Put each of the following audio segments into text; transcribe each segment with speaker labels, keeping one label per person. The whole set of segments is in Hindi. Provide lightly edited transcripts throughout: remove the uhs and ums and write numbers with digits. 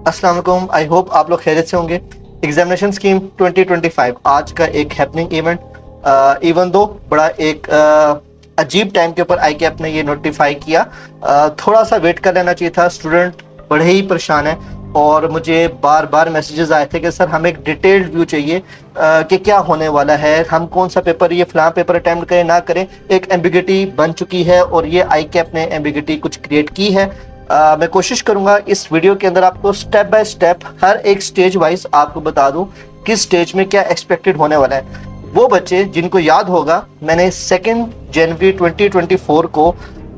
Speaker 1: अस्सलाम वालेकुम। आई होप आप लोग खैरियत से होंगे। एग्जामिनेशन स्कीम 2025 आज का एक हैपनिंग इवेंट, इवन दो बड़ा एक अजीब टाइम के ऊपर आई कैप ने ये नोटिफाई किया। थोड़ा सा वेट कर लेना चाहिए था। स्टूडेंट बड़े ही परेशान है और मुझे बार बार मैसेजेस आए थे कि सर हमें एक डिटेल्ड व्यू चाहिए कि क्या होने वाला है, हम कौन सा पेपर, ये फलां पेपर अटेम्प्ट करें ना करें। एक एम्बिगिटी बन चुकी है और ये आई कैप ने एम्बिगिटी कुछ क्रिएट की है। मैं कोशिश करूंगा इस वीडियो के अंदर आपको स्टेप बाय स्टेप हर एक स्टेज वाइज आपको बता दूं किस स्टेज में क्या एक्सपेक्टेड होने वाला है। वो बच्चे जिनको याद होगा, मैंने 2 जनवरी 2024 को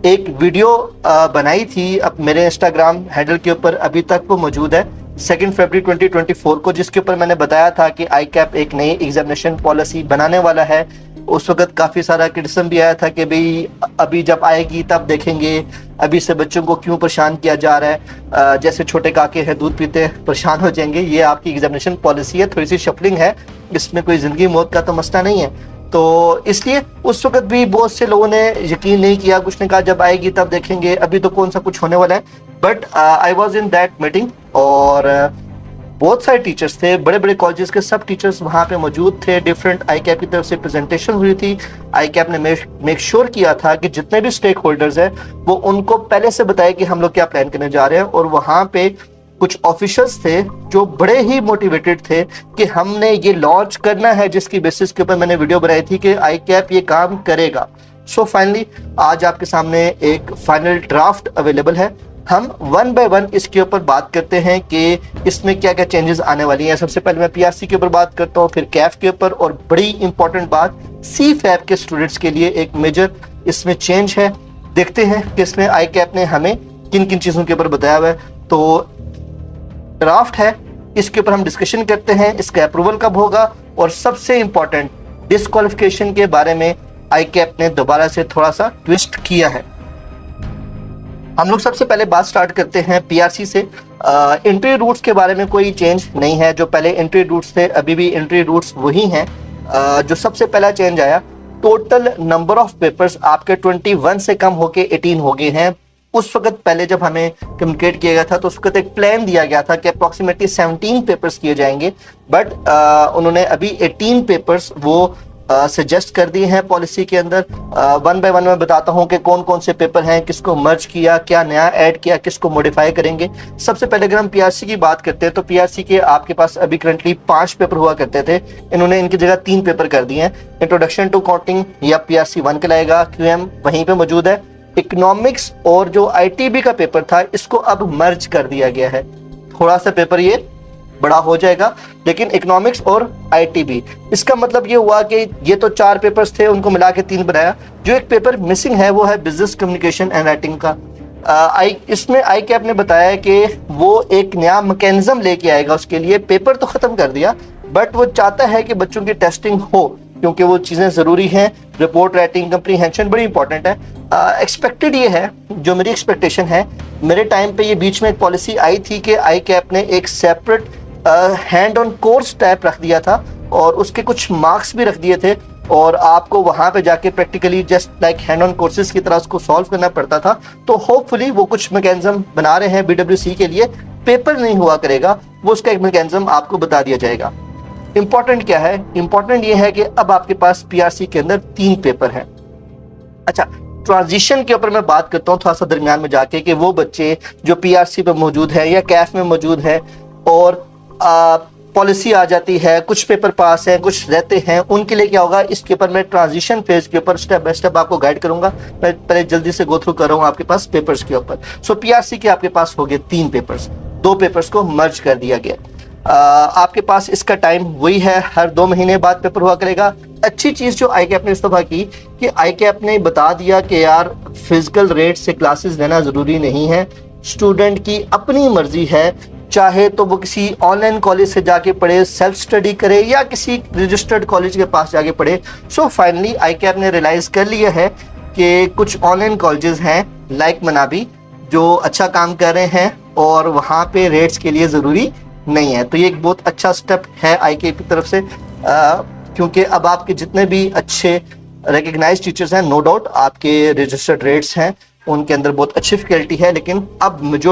Speaker 1: एक वीडियो बनाई थी अब मेरे इंस्टाग्राम हैंडल के ऊपर, अभी तक वो मौजूद है, 2 फरवरी 2024 को, जिसके ऊपर मैंने बताया था कि आई कैप एक नई एग्जामिनेशन पॉलिसी बनाने वाला है। उस वक्त काफ़ी सारा क्रिटिसिज्म भी आया था कि भाई अभी जब आएगी तब देखेंगे, अभी से बच्चों को क्यों परेशान किया जा रहा है, जैसे छोटे काके हैं दूध पीते परेशान हो जाएंगे। ये आपकी एग्जामिनेशन पॉलिसी है, थोड़ी सी शफलिंग है, इसमें कोई ज़िंदगी मौत का तो मसला नहीं है। तो इसलिए उस वक्त भी बहुत से लोगों ने यकीन नहीं किया, कुछ ने कहा जब आएगी तब देखेंगे, अभी तो कौन सा कुछ होने वाला है। But I was in that meeting और बहुत सारे टीचर्स थे, बड़े बड़े कॉलेजेस के सब टीचर्स वहाँ पे मौजूद थे। डिफरेंट आई कैप की तरफ से प्रेजेंटेशन हुई थी। आई कैप ने मेक श्योर किया था कि जितने भी स्टेक होल्डर्स हैं वो उनको पहले से बताए कि हम लोग क्या प्लान करने जा रहे हैं। और वहाँ पे कुछ ऑफिशियल्स थे जो बड़े ही मोटिवेटेड थे कि हमने ये लॉन्च करना है, जिसकी बेसिस के ऊपर मैंने वीडियो बनाई थी कि आई कैप ये काम करेगा। सो फाइनली आज आपके सामने एक फाइनल ड्राफ्ट अवेलेबल है। हम वन बाय वन इसके ऊपर बात करते हैं कि इसमें क्या क्या चेंजेस आने वाली हैं। सबसे पहले मैं पीआरसी के ऊपर बात करता हूँ, फिर कैफ के ऊपर, और बड़ी इंपॉर्टेंट बात सी फैब के स्टूडेंट्स के लिए एक मेजर इसमें चेंज है। देखते हैं कि इसमें आई कैप ने हमें किन किन चीज़ों के ऊपर बताया हुआ है। तो ड्राफ्ट है, इसके ऊपर हम डिस्कशन करते हैं, इसका अप्रूवल कब होगा, और सबसे इंपॉर्टेंट डिस्क्वालिफिकेशन के बारे में आई कैप ने दोबारा से थोड़ा सा ट्विस्ट किया है। हम लोग सबसे पहले बात स्टार्ट करते हैं पीआरसी से। एंट्री रूट्स के बारे में कोई चेंज नहीं है। जो पहले एंट्री रूट्स थे अभी भी एंट्री रूट्स वही हैं। जो सबसे पहला चेंज आया, टोटल नंबर ऑफ पेपर्स आपके 21 से कम होके 18 हो गए हैं। उस वक्त पहले जब हमें कम्युनिकेट किया गया था तो उस वक्त एक प्लान दिया गया था कि अप्रॉक्सीमेटली 17 पेपर्स किए जाएंगे, बट उन्होंने अभी 18 पेपर्स वो सजेस्ट कर दिए हैं पॉलिसी के अंदर। वन बाय वन मैं बताता हूं कि कौन कौन से पेपर हैं, किसको मर्ज किया, क्या नया ऐड किया, किसको मॉडिफाई करेंगे। सबसे पहले अगर हम पीआरसी की बात करते हैं तो पीआरसी के आपके पास अभी करंटली 5 पेपर हुआ करते थे, इन्होंने इनकी जगह 3 पेपर कर दिए हैं। इंट्रोडक्शन टू काउंटिंग या पीआरसी 1 कहलाएगा, क्यूएम वहीं पे मौजूद है। इकोनॉमिक्स और जो आईटीबी का पेपर था इसको अब मर्ज कर दिया गया है। थोड़ा सा पेपर ये बड़ा हो जाएगा, लेकिन इकोनॉमिक्स और आईटीबी, इसका मतलब ये हुआ कि ये तो 4 पेपर्स थे, उनको मिला के 3 बनाया। जो एक पेपर मिसिंग है वो है बिजनेस कम्युनिकेशन एंड राइटिंग का। इसमें आई कैप ने बताया कि वो एक नया मैकेनिज्म लेके आएगा उसके लिए। पेपर तो खत्म कर दिया, बट वो चाहता है कि बच्चों की टेस्टिंग हो, क्योंकि वो चीज़ें ज़रूरी हैं। रिपोर्ट राइटिंग, कंप्रीहेंशन बड़ी इंपॉर्टेंट है। एक्सपेक्टेड ये है, जो मेरी एक्सपेक्टेशन है, मेरे टाइम पे ये बीच में एक पॉलिसी आई थी कि आई कैप ने एक separate hand on course type रख दिया था और उसके कुछ मार्क्स भी रख दिए थे, और आपको वहाँ पे जाके practically just like hand on courses की तरह उसको सॉल्व करना पड़ता था। तो होपफुली वो कुछ मैकेनिज्म बना रहे हैं बीडब्ल्यूसी के लिए। पेपर नहीं हुआ करेगा, वो उसका एक मैकेनिज्म आपको बता दिया जाएगा। इंपॉर्टेंट क्या है? इंपॉर्टेंट ये है कि अब आपके पास पीआरसी के अंदर 3 पेपर हैं। अच्छा, ट्रांजिशन के ऊपर मैं बात करता हूँ थोड़ा सा दरमियान में जाके, कि वो बच्चे जो पीआरसी पे मौजूद है या कैफ में मौजूद है और पॉलिसी आ जाती है, कुछ पेपर पास हैं, कुछ रहते हैं, उनके लिए क्या होगा, इसके ऊपर मैं ट्रांजिशन फेज के ऊपर स्टेप बाय स्टेप आपको गाइड करूंगा। मैं पहले जल्दी से गो थ्रू कर रहा हूँ आपके पास पेपर्स के ऊपर। सो पीआरसी के आपके पास हो गए 3 पेपर्स, 2 पेपर्स को मर्ज कर दिया गया। आपके पास इसका टाइम वही है, हर 2 महीने बाद पेपर हुआ करेगा। अच्छी चीज़ जो आई कैप ने इस दफ़ा की कि आई कैप ने बता दिया कि यार फिजिकल रेट से क्लासेस लेना ज़रूरी नहीं है, स्टूडेंट की अपनी मर्जी है, चाहे तो वो किसी ऑनलाइन कॉलेज से जाके पढ़े, सेल्फ स्टडी करे, या किसी रजिस्टर्ड कॉलेज के पास जाके पढ़े। सो फाइनली आई कैप ने रियलाइज़ कर लिया है कि कुछ ऑनलाइन कॉलेजेस हैं लाइक मनाबी जो अच्छा काम कर रहे हैं और वहाँ पे रेट्स के लिए ज़रूरी नहीं है। तो ये एक बहुत अच्छा स्टेप है आई कैप की तरफ से, क्योंकि अब आपके जितने भी अच्छे रिकग्नाइज्ड टीचर्स हैं, नो डाउट आपके रजिस्टर्ड रेट्स हैं, उनके अंदर बहुत अच्छी फैकल्टी है, लेकिन अब जो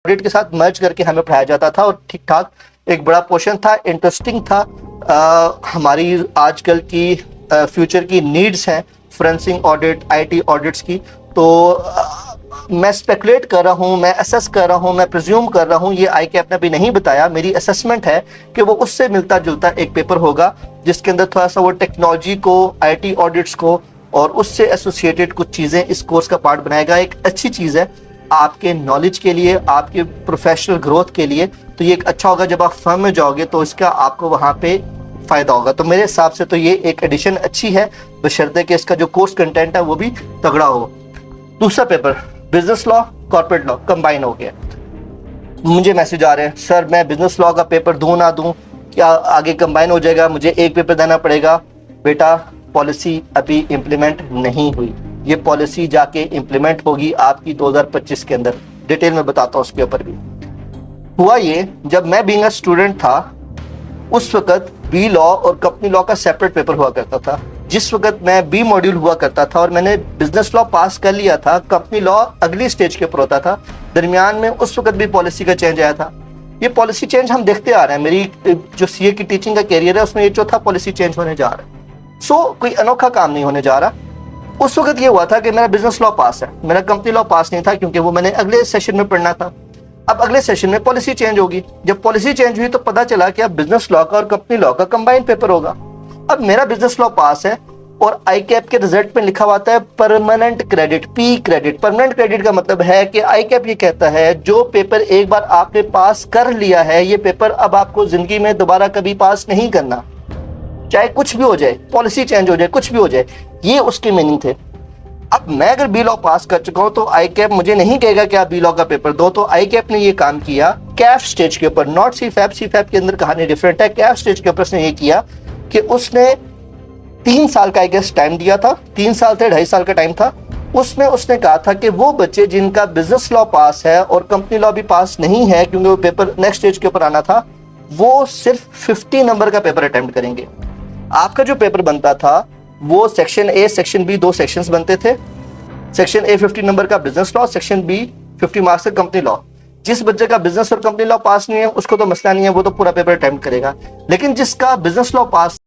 Speaker 1: ऑडिट के साथ मर्ज करके हमें पढ़ाया जाता था और ठीक ठाक एक बड़ा पोर्शन था, इंटरेस्टिंग था। हमारी आजकल की फ्यूचर की नीड्स हैं फोरेंसिक ऑडिट, आईटी ऑडिट्स की। तो मैं स्पेकुलेट कर रहा हूँ, मैं असेस कर रहा हूँ, मैं प्रिज्यूम कर रहा हूँ, ये ICAP ने अभी नहीं बताया, मेरी असेसमेंट है कि वो उससे मिलता जुलता एक पेपर होगा जिसके अंदर थोड़ा सा वो टेक्नोलॉजी को, आईटी ऑडिट्स को और उससे एसोसिएटेड कुछ चीज़ें इस कोर्स का पार्ट बनाएगा। एक अच्छी चीज़ है आपके नॉलेज के लिए, आपके प्रोफेशनल ग्रोथ के लिए। तो ये एक अच्छा होगा, जब आप फर्म में जाओगे तो इसका आपको वहाँ पे फायदा होगा। तो मेरे हिसाब से तो ये एक एडिशन अच्छी है, बशर्ते कि इसका जो कोर्स कंटेंट है वो भी तगड़ा हो। दूसरा paper business law corporate law combine हो गया। मुझे मैसेज आ रहे हैं, सर मैं बिजनेस लॉ का पेपर दूं ना दूं, क्या आगे कंबाइन हो जाएगा, मुझे एक पेपर देना पड़ेगा। बेटा पॉलिसी अभी इम्प्लीमेंट नहीं हुई, ये पॉलिसी जाके इम्प्लीमेंट होगी आपकी 2025 के अंदर। डिटेल में बताता हूँ उसके ऊपर भी। हुआ ये, जब मैं बीइंग अ स्टूडेंट था उस वक्त बी लॉ और कंपनी लॉ का सेपरेट पेपर हुआ करता था। जिस वक्त मैं बी मॉड्यूल हुआ करता था और मैंने बिजनेस लॉ पास कर लिया था, कंपनी लॉ अगली स्टेज के ऊपर होता था। दरमियान में उस वक्त भी पॉलिसी का चेंज आया था। ये पॉलिसी चेंज हम देखते आ रहे हैं, मेरी जो सीए की टीचिंग का कैरियर है उसमें ये चौथा पॉलिसी चेंज होने जा रहा है। सो कोई अनोखा काम नहीं होने जा रहा। उस वक्त ये हुआ था कि मेरा बिजनेस लॉ पास है, मेरा कंपनी लॉ पास नहीं था, क्योंकि वो मैंने अगले सेशन में पढ़ना था। अब अगले सेशन में पॉलिसी चेंज होगी, जब पॉलिसी चेंज हुई तो पता चला कि अब बिजनेस लॉ का और कंपनी लॉ का कंबाइंड पेपर होगा। अब मेरा बिजनेस लॉ पास है और ICAP के रिजल्ट में लिखा हुआ है permanent credit, P credit. Permanent credit का मतलब है कि ICAP ये कहता है जो पेपर एक बार आपने पास कर लिया है, ये पेपर अब आपको जिंदगी में दोबारा कभी पास नहीं करना, चाहे कुछ भी हो जाए, पॉलिसी चेंज हो जाए, कुछ भी हो जाए। ये उसके मीनिंग थे। अब मैं अगर बी लॉ पास कर चुका हूं तो ICAP मुझे नहीं कहेगा कि आप बी लॉ का पेपर दो। तो ICAP ने ये काम किया कैफ स्टेज के ऊपर, नॉट CFAP। CFAP के अंदर कहानी डिफरेंट है। कैफ स्टेज के ऊपर उसने ये किया कि उसने 3 साल का आई गेस टाइम दिया था, 3 साल थे, 2.5 साल का टाइम था। उसमें उसने कहा था कि वो बच्चे जिनका बिजनेस लॉ पास है और कंपनी लॉ भी पास नहीं है, क्योंकि वो पेपर नेक्स्ट स्टेज के ऊपर आना था, वो सिर्फ 50 नंबर का पेपर अटेम्प्ट करेंगे। आपका जो पेपर बनता था वो section A, section B, 2 sections बनते थे। सेक्शन ए 50 नंबर का business law, section B 50 marks का कंपनी लॉ। जिस बच्चे का बिजनेस और कंपनी लॉ पास नहीं है उसको तो मसला नहीं है, वो तो पूरा पेपर अटेम्प्ट करेगा। लेकिन जिसका बिजनेस लॉ पास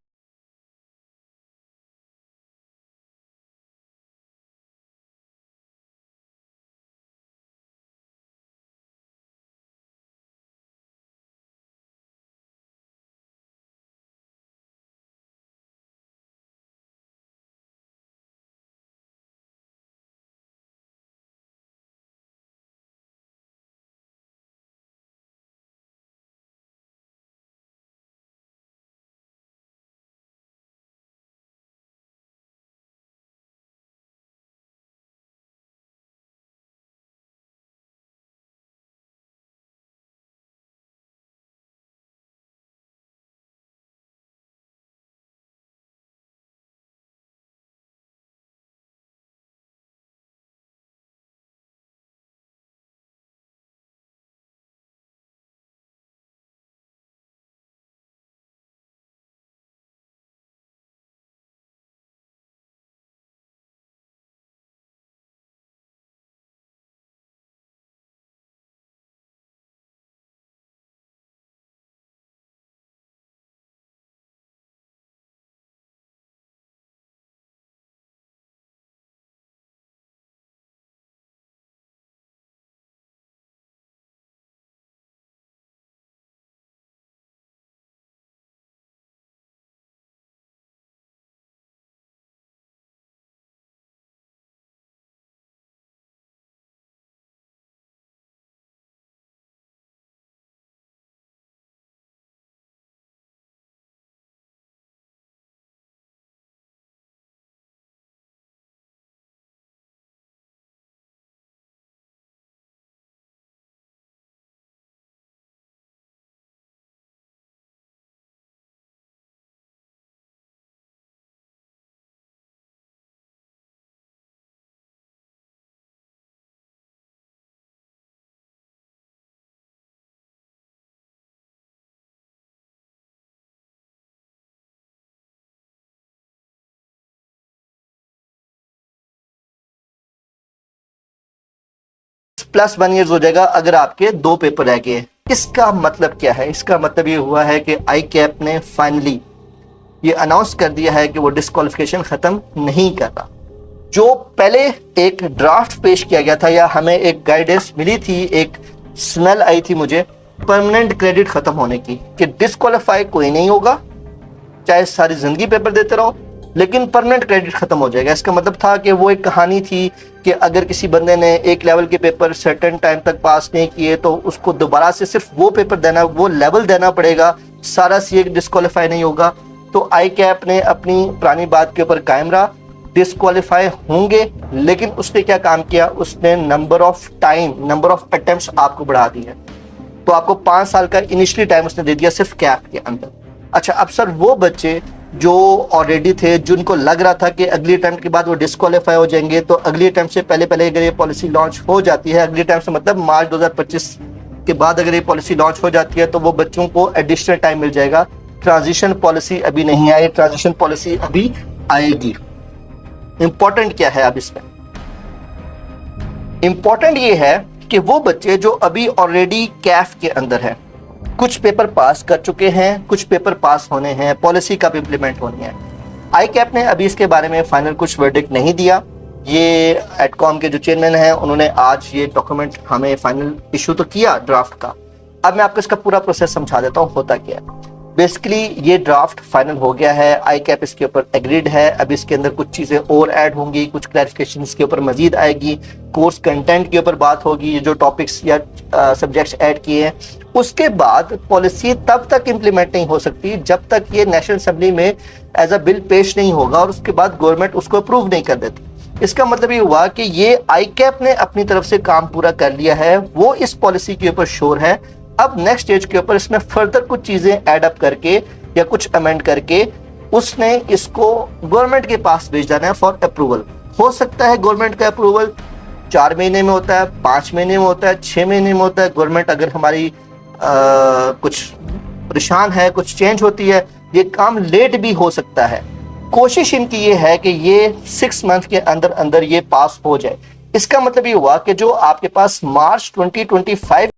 Speaker 1: प्लस 1 ईयर हो जाएगा अगर आपके 2 पेपर रह गए। इसका मतलब क्या है? इसका मतलब ये हुआ है कि आई कैप ने फाइनली ये अनाउंस कर दिया है कि वो डिस्क्वालिफिकेशन खत्म नहीं कर रहा। जो पहले एक ड्राफ्ट पेश किया गया था या हमें एक गाइडेंस मिली थी, एक स्मेल आई थी मुझे परमानेंट क्रेडिट खत्म होने की, कि डिस्क्वालीफाई कोई नहीं होगा, चाहे सारी जिंदगी पेपर देते रहो, लेकिन परमानेंट क्रेडिट खत्म हो जाएगा। इसका मतलब था कि वो एक कहानी थी कि अगर किसी बंदे ने एक लेवल के पेपर सर्टेन टाइम तक पास नहीं किए तो उसको दोबारा से सिर्फ वो पेपर देना, वो लेवल देना पड़ेगा, सारा सीए डिस्क्वालीफाई नहीं होगा। तो आई कैप ने अपनी पुरानी बात के ऊपर कायम रहा, डिस्क्वालीफाई होंगे, लेकिन उसने क्या काम किया, उसने नंबर ऑफ अटेम्प्ट्स आपको बढ़ा दी है। तो आपको 5 साल का इनिशियली टाइम उसने दे दिया सिर्फ कैप के अंदर। अच्छा, अब सर वो बच्चे जो ऑलरेडी थे, जिनको लग रहा था कि अगली अटेम्प्ट के बाद वो डिस्क्वालीफाई हो जाएंगे, तो अगली अटेम्प्ट से पहले पहले अगर ये पॉलिसी लॉन्च हो जाती है, अगली अटेम्प्ट से मतलब मार्च 2025 के बाद अगर ये पॉलिसी लॉन्च हो जाती है, तो वो बच्चों को एडिशनल टाइम मिल जाएगा। ट्रांजिशन पॉलिसी अभी नहीं आई, ट्रांजिशन पॉलिसी अभी आएगी। इंपॉर्टेंट क्या है अब इसमें? इंपॉर्टेंट ये है कि वो बच्चे जो अभी ऑलरेडी कैफ के अंदर है, कुछ पेपर पास कर चुके हैं, कुछ पेपर पास होने हैं, पॉलिसी कब इंप्लीमेंट होनी है, आई कैप ने अभी इसके बारे में फाइनल कुछ वर्डिक्ट नहीं दिया। ये एडकॉम के जो चेयरमैन हैं उन्होंने आज ये डॉक्यूमेंट हमें फाइनल इशू तो किया ड्राफ्ट का। अब मैं आपको इसका पूरा प्रोसेस समझा देता हूँ होता क्या है। बेसिकली ये ड्राफ्ट फाइनल हो गया है, आई कैप इसके ऊपर एग्रीड है। अब इसके अंदर कुछ चीज़ें और ऐड होंगी, कुछ क्लैरिफिकेशन इसके ऊपर मजीद आएगी, कोर्स कंटेंट के ऊपर बात होगी, ये जो टॉपिक्स या सब्जेक्ट्स ऐड किए हैं। उसके बाद पॉलिसी तब तक इम्प्लीमेंट नहीं हो सकती जब तक ये नेशनल असेंबली में एज अ बिल पेश नहीं होगा और उसके बाद गवर्नमेंट उसको अप्रूव नहीं कर देती। इसका मतलब ये हुआ कि ये आई कैप ने अपनी तरफ से काम पूरा कर लिया है, वो इस पॉलिसी के ऊपर श्योर है। अब नेक्स्ट स्टेज के ऊपर इसमें फर्दर कुछ चीजें ऐड अप करके या कुछ अमेंड करके उसने इसको गवर्नमेंट के पास भेज देना है फॉर अप्रूवल। हो सकता है गवर्नमेंट का अप्रूवल 4 महीने में होता है, 5 महीने में होता है, 6 महीने में होता है। गवर्नमेंट अगर हमारी कुछ परेशान है, कुछ चेंज होती है, ये काम लेट भी हो सकता है। कोशिश इनकी ये है कि ये 6 मंथ के अंदर अंदर ये पास हो जाए। इसका मतलब ये हुआ कि जो आपके पास मार्च 2025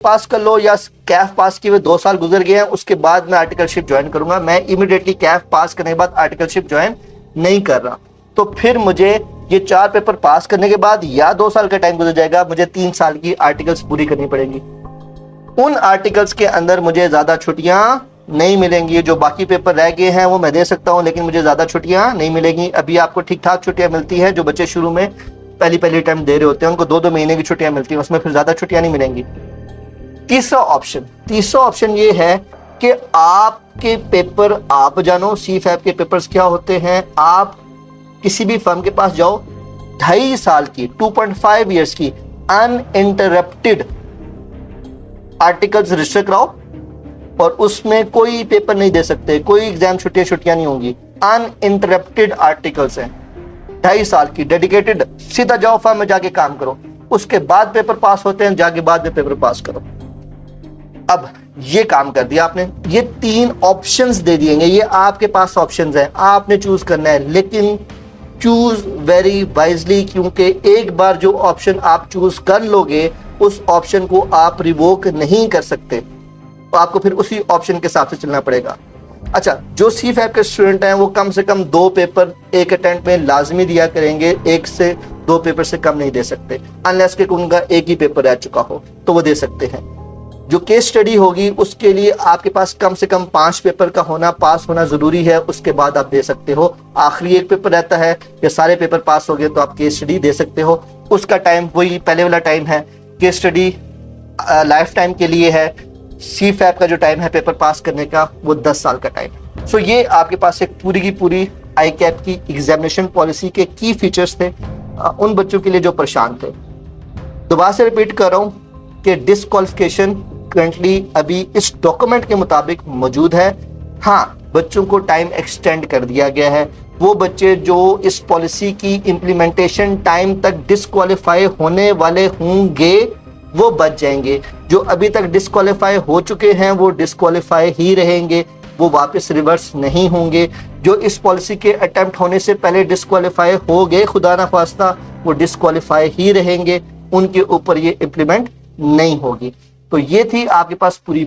Speaker 1: पास कर लो या कैफ पास किए हुए 2 साल गुजर गए हैं, उसके बाद मैं आर्टिकलशिप ज्वाइन करूंगा, मैं इमीडिएटली कैफ पास करने के बाद आर्टिकलशिप ज्वाइन नहीं कर रहा, तो फिर मुझे ये 4 पेपर पास करने के बाद या 2 साल का टाइम गुजर जाएगा, मुझे 3 साल की आर्टिकल्स पूरी करनी पड़ेगी। उन आर्टिकल्स के अंदर मुझे ज्यादा छुट्टियां नहीं मिलेंगी, जो बाकी पेपर रह गए हैं वो मैं दे सकता हूं, लेकिन मुझे ज्यादा छुट्टियां नहीं मिलेंगी। अभी आपको ठीक ठाक छुट्टियां मिलती हैं, जो बच्चे शुरू में पहली टाइम दे रहे होते हैं उनको 2-2 महीने की छुट्टियां मिलती हैं, उसमें फिर ज्यादा छुट्टियां नहीं मिलेंगी। तीसरा ऑप्शन ये है कि आपके पेपर आप जानो, CFAP के पेपर्स क्या होते हैं, आप किसी भी फर्म के पास जाओ, 2.5 साल की 2.5 ईयर्स की अनइंटरप्टेड आर्टिकल्स रजिस्टर कराओ और उसमें कोई पेपर नहीं दे सकते, कोई एग्जाम छुट्टियां नहीं होंगी, अनइंटरप्टेड आर्टिकल्स हैं, 2.5 साल की डेडिकेटेड, सीधा जाओ फर्म में जाके काम करो, उसके बाद पेपर पास होते हैं, जाके बाद में पेपर पास करो। अब ये काम कर दिया आपने, ये 3 ऑप्शंस दे दिए, ये आपके पास ऑप्शंस हैं, आपने चूज करना है, लेकिन चूज वेरी वाइजली, क्योंकि एक बार जो ऑप्शन आप चूज कर लोगे उस ऑप्शन को आप रिवोक नहीं कर सकते, तो आपको फिर उसी ऑप्शन के हिसाब से चलना पड़ेगा। अच्छा, जो CFAP के स्टूडेंट हैं वो कम से कम 2 पेपर एक अटेम्प्ट में लाजमी दिया करेंगे, 1 से 2 पेपर से कम नहीं दे सकते, अनलेस के उनका एक ही पेपर रह चुका हो तो वो दे सकते हैं। जो केस स्टडी होगी उसके लिए आपके पास कम से कम 5 पेपर का होना, पास होना जरूरी है, उसके बाद आप दे सकते हो। आखिरी एक पेपर रहता है, या सारे पेपर पास हो गए तो आप केस स्टडी दे सकते हो, उसका टाइम वही पहले वाला टाइम है, केस स्टडी लाइफ टाइम के लिए है, CFAP का जो टाइम है पेपर पास करने का वो 10 साल का टाइम। सो ये आपके पास एक पूरी की पूरी ICAP की एग्जामिनेशन पॉलिसी के की फीचर्स थे उन बच्चों के लिए जो परेशान थे। दोबारा से रिपीट कर रहा हूँ कि डिस्क्वालिफिकेशन करंटली अभी इस डॉक्यूमेंट के मुताबिक मौजूद है। हाँ, बच्चों को टाइम एक्सटेंड कर दिया गया है, वो बच्चे जो इस पॉलिसी की इम्प्लीमेंटेशन टाइम तक डिस्क्वालीफाई होने वाले होंगे वो बच जाएंगे, जो अभी तक डिस्क्वालीफाई हो चुके हैं वो डिस्क्वालीफाई ही रहेंगे, वो वापस रिवर्स नहीं होंगे। जो इस पॉलिसी के अटेम्प्ट होने से पहले डिस्क्वालीफाई हो गए खुदा ना खास्ता, वो डिस्क्वालीफाई ही रहेंगे, उनके ऊपर ये इम्प्लीमेंट नहीं होगी। तो ये थी आपके पास पूरी